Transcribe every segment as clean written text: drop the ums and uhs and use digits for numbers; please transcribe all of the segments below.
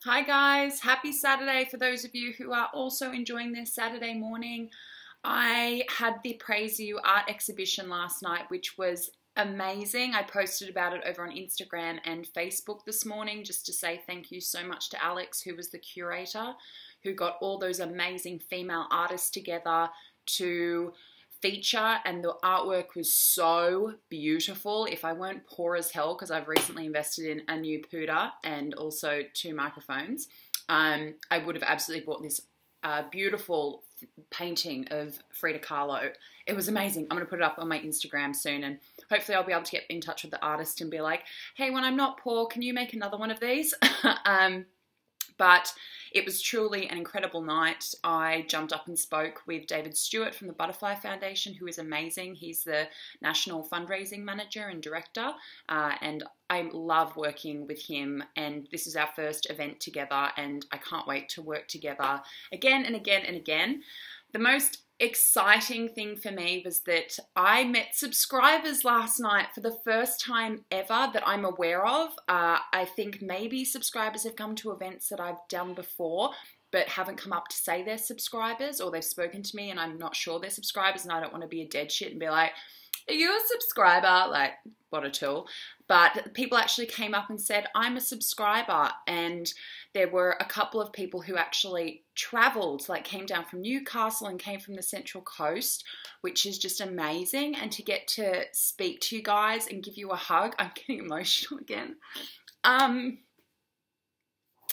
Hi guys, happy Saturday for those of you who are also enjoying their Saturday morning. I had the Praise You art exhibition last night, which was amazing. I posted about it over on Instagram and Facebook this morning just to say thank you so much to Alex, who was the curator, who got all those amazing female artists together to feature, and the artwork was so beautiful. If I weren't poor as hell, because I've recently invested in a new Puda and also 2 microphones, I would have absolutely bought this beautiful painting of Frida Kahlo. It was amazing. I'm going to put it up on my Instagram soon, and hopefully I'll be able to get in touch with the artist and be like, hey, when I'm not poor, can you make another one of these? But it was truly an incredible night. I jumped up and spoke with David Stewart from the Butterfly Foundation, who is amazing. He's the National Fundraising Manager and Director, and I love working with him, and this is our first event together, and I can't wait to work together again and again and again. The most exciting thing for me was that I met subscribers last night for the first time ever that I'm aware of. I think maybe subscribers have come to events that I've done before but haven't come up to say they're subscribers, or they've spoken to me and I'm not sure they're subscribers, and I don't want to be a dead shit and be like, are you a subscriber? Like, what a tool. But people actually came up and said, I'm a subscriber. And there were a couple of people who actually traveled, like came down from Newcastle and came from the Central Coast, which is just amazing. And to get to speak to you guys and give you a hug, I'm getting emotional again.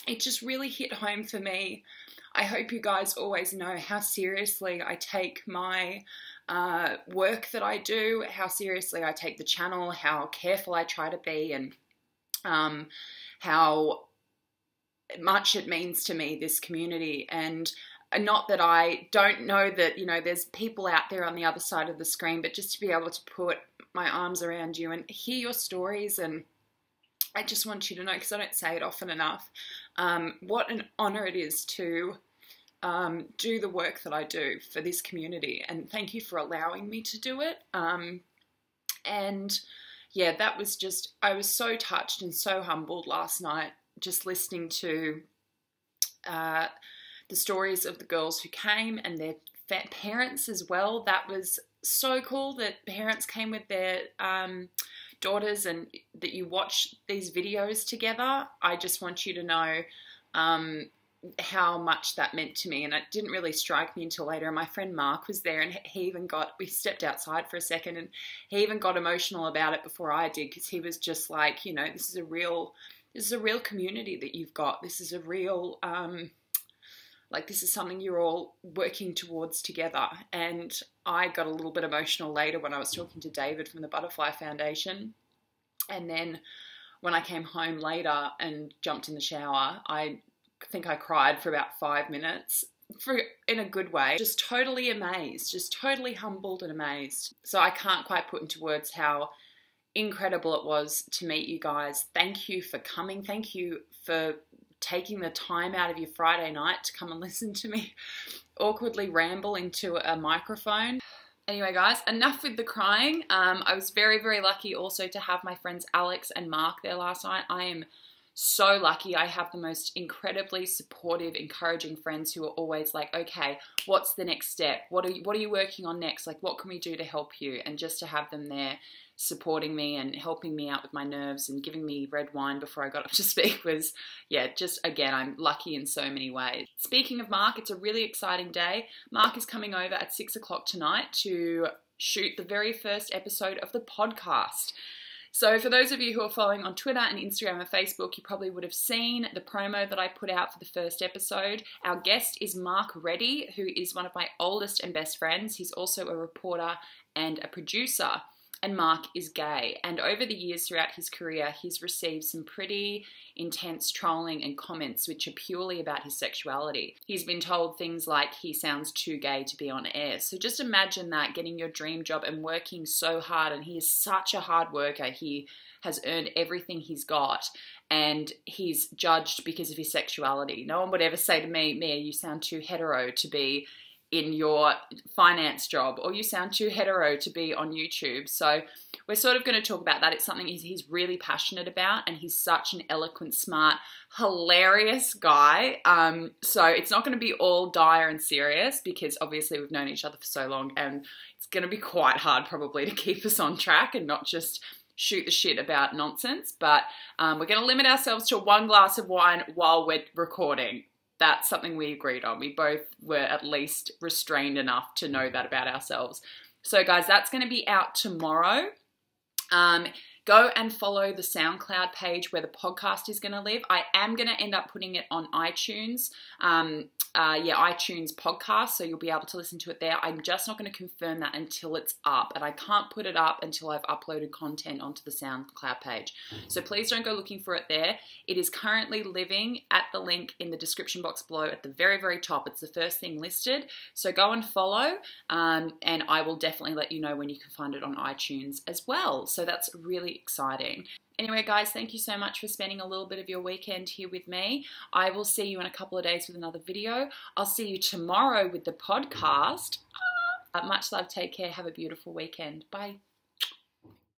It just really hit home for me. I hope you guys always know how seriously I take my work that I do, how seriously I take the channel, how careful I try to be, and how much it means to me, this community. And not that I don't know that, you know, there's people out there on the other side of the screen, but just to be able to put my arms around you and hear your stories, and I just want you to know, because I don't say it often enough, what an honor it is to do the work that I do for this community, and thank you for allowing me to do it. And yeah, that was just, I was so touched and so humbled last night just listening to the stories of the girls who came and their parents as well. That was so cool that parents came with their daughters and that you watch these videos together. I just want you to know how much that meant to me, and it didn't really strike me until later. And my friend Mark was there, and he even got, we stepped outside for a second, and he even got emotional about it before I did, because he was just like, you know, this is a real community that you've got. This is a real, like, this is something you're all working towards together. And I got a little bit emotional later when I was talking to David from the Butterfly Foundation. And then when I came home later and jumped in the shower, I think I cried for about 5 minutes, in a good way. Just totally amazed, just totally humbled and amazed. So I can't quite put into words how incredible it was to meet you guys. Thank you for coming. Thank you for taking the time out of your Friday night to come and listen to me awkwardly ramble into a microphone. Anyway, guys, enough with the crying. I was very, very lucky also to have my friends Alex and Mark there last night. I am so lucky. I have the most incredibly supportive, encouraging friends who are always like, okay, what's the next step? What are you working on next? Like, what can we do to help you? And just to have them there supporting me and helping me out with my nerves and giving me red wine before I got up to speak was, yeah, just, again, I'm lucky in so many ways. Speaking of Mark, it's a really exciting day. Mark is coming over at 6 o'clock tonight to shoot the very first episode of the podcast. So for those of you who are following on Twitter and Instagram and Facebook, you probably would have seen the promo that I put out for the first episode. Our guest is Mark Reddy, who is one of my oldest and best friends. He's also a reporter and a producer. And Mark is gay, and over the years throughout his career, he's received some pretty intense trolling and comments which are purely about his sexuality. He's been told things like he sounds too gay to be on air. So just imagine that, getting your dream job and working so hard, and he is such a hard worker. He has earned everything he's got, and he's judged because of his sexuality. No one would ever say to me, Mia, you sound too hetero to be in your finance job, or you sound too hetero to be on YouTube. So we're sort of going to talk about that. It's something he's really passionate about, and he's such an eloquent, smart, hilarious guy. So it's not going to be all dire and serious, because obviously we've known each other for so long, and it's going to be quite hard probably to keep us on track and not just shoot the shit about nonsense. But we're going to limit ourselves to 1 glass of wine while we're recording. That's something we agreed on. We both were at least restrained enough to know that about ourselves. So guys, that's going to be out tomorrow. Go and follow the SoundCloud page where the podcast is going to live. I am going to end up putting it on iTunes. iTunes podcast, so you'll be able to listen to it there. I'm just not going to confirm that until it's up, and I can't put it up until I've uploaded content onto the SoundCloud page. So please don't go looking for it there. It is currently living at the link in the description box below at the very, very top. It's the first thing listed. So go and follow, and I will definitely let you know when you can find it on iTunes as well. So that's really exciting. Anyway, guys, thank you so much for spending a little bit of your weekend here with me. I will see you in a couple of days with another video. I'll see you tomorrow with the podcast. Much love. Take care. Have a beautiful weekend. Bye.